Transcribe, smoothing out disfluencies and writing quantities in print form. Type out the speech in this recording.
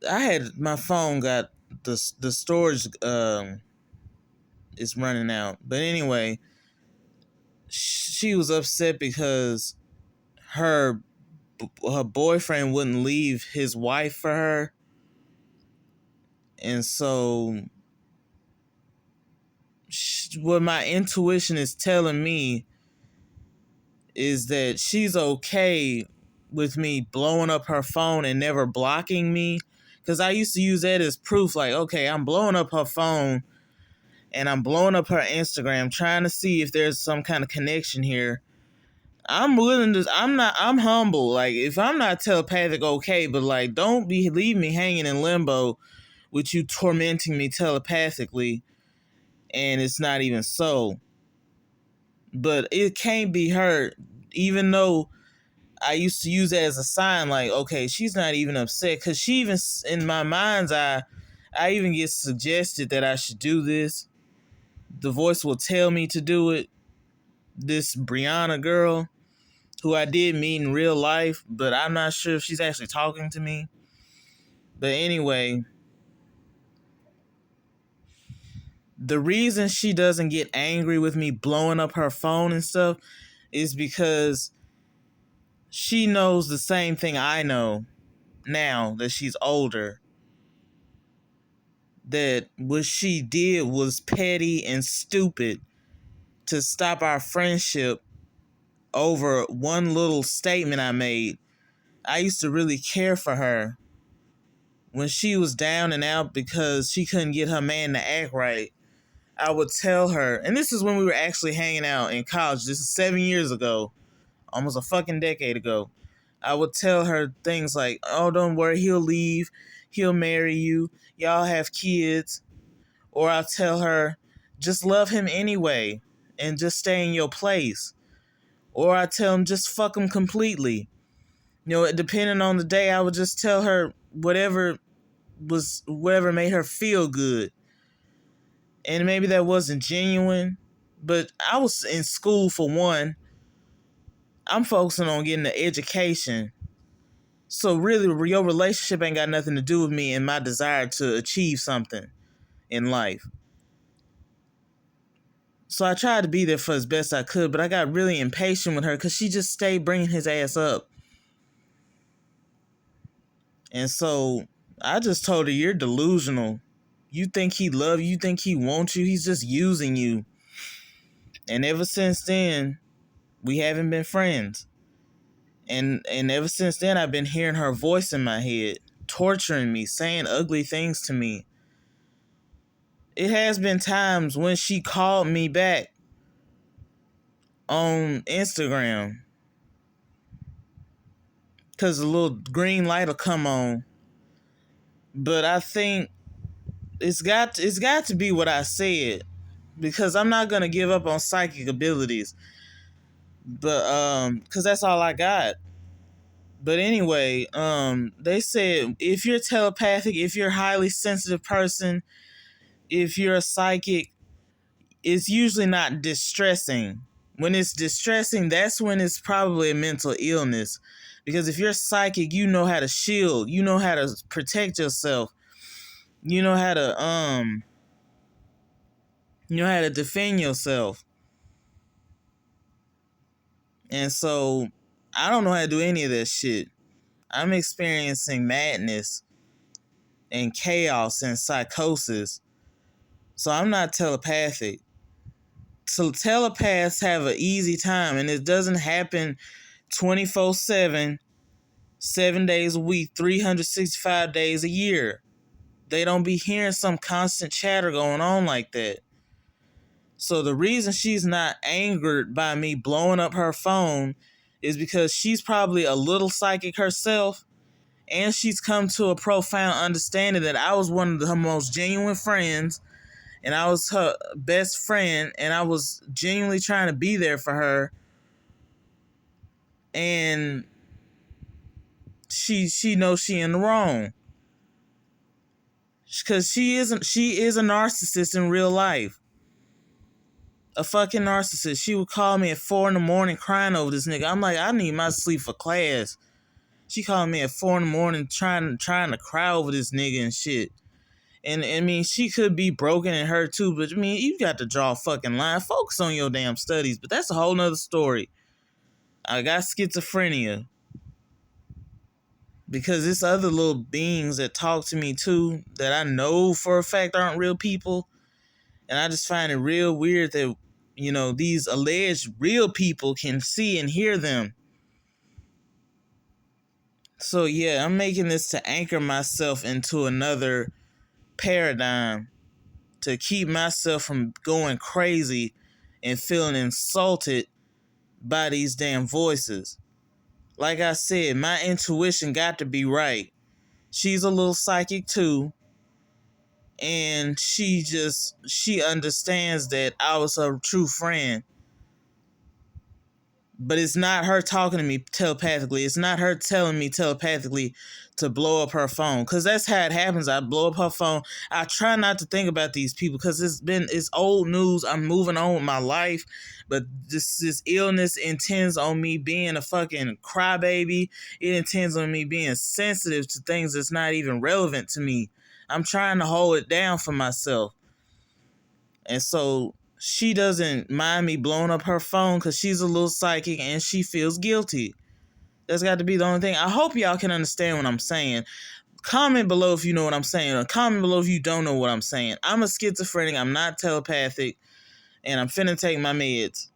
I had my phone got the storage is running out. But anyway, she was upset because her her boyfriend wouldn't leave his wife for her, and so what my intuition is telling me is that she's okay with me blowing up her phone and never blocking me. Because I used to use that as proof, like, okay, I'm blowing up her phone and I'm blowing up her Instagram, trying to see if there's some kind of connection here. I'm humble. Like, if I'm not telepathic, okay, but like, don't leave me hanging in limbo with you tormenting me telepathically, and it's not even so. But it can't be her, even though I used to use that as a sign, like, okay, she's not even upset. Because she even, in my mind's eye, I even get suggested that I should do this. The voice will tell me to do it. This Brianna girl, who I did meet in real life, but I'm not sure if she's actually talking to me. But anyway, the reason she doesn't get angry with me blowing up her phone and stuff is because she knows the same thing I know now that she's older. That what she did was petty and stupid to stop our friendship over one little statement I made. I used to really care for her when she was down and out because she couldn't get her man to act right. I would tell her, and this is when we were actually hanging out in college. This is 7 years ago, almost a fucking decade ago. I would tell her things like, oh, don't worry, he'll leave, he'll marry you, y'all have kids. Or I'll tell her, just love him anyway and just stay in your place. Or I tell him, just fuck him completely. You know, depending on the day, I would just tell her whatever made her feel good. And maybe that wasn't genuine, but I was in school for one. I'm focusing on getting an education. So really, your relationship ain't got nothing to do with me and my desire to achieve something in life. So I tried to be there for as best I could, but I got really impatient with her because she just stayed bringing his ass up. And so I just told her, you're delusional. You think he love you, you think he wants you, he's just using you. And ever since then, we haven't been friends. And ever since then, I've been hearing her voice in my head, torturing me, saying ugly things to me. It has been times when she called me back on Instagram because the little green light will come on. But I think it's got to be what I said, because I'm not gonna give up on psychic abilities. But because that's all I got. But anyway, they said if you're telepathic, if you're a highly sensitive person, if you're a psychic, it's usually not distressing. When it's distressing, that's when it's probably a mental illness. Because if you're psychic, you know how to shield, you know how to protect yourself, you know how to defend yourself. And so I don't know how to do any of that shit. I'm experiencing madness and chaos and psychosis. So I'm not telepathic. So telepaths have an easy time, and it doesn't happen 24/7, 7 days a week, 365 days a year. They don't be hearing some constant chatter going on like that. So the reason she's not angered by me blowing up her phone is because she's probably a little psychic herself, and she's come to a profound understanding that I was one of her most genuine friends, and I was her best friend, and I was genuinely trying to be there for her. And she knows she in the wrong, because she is a narcissist in real life. A fucking narcissist. She would call me at 4 a.m. crying over this nigga. I'm like, I need my sleep for class. She called me at 4 in the morning trying to cry over this nigga and shit. And I mean, she could be broken and hurt too, but I mean, you got to draw a fucking line. Focus on your damn studies. But that's a whole nother story. I got schizophrenia because it's other little beings that talk to me too that I know for a fact aren't real people. And I just find it real weird that, you know, these alleged real people can see and hear them. So yeah, I'm making this to anchor myself into another paradigm, to keep myself from going crazy and feeling insulted by these damn voices. Like I said, my intuition got to be right. She's a little psychic too. And she understands that I was her true friend. But it's not her talking to me telepathically. It's not her telling me telepathically to blow up her phone. Because that's how it happens. I blow up her phone. I try not to think about these people because it's old news. I'm moving on with my life. But this illness intends on me being a fucking crybaby. It intends on me being sensitive to things that's not even relevant to me. I'm trying to hold it down for myself. And so she doesn't mind me blowing up her phone because she's a little psychic and she feels guilty. That's got to be the only thing. I hope y'all can understand what I'm saying. Comment below if you know what I'm saying, or comment below if you don't know what I'm saying. I'm a schizophrenic. I'm not telepathic. And I'm finna take my meds.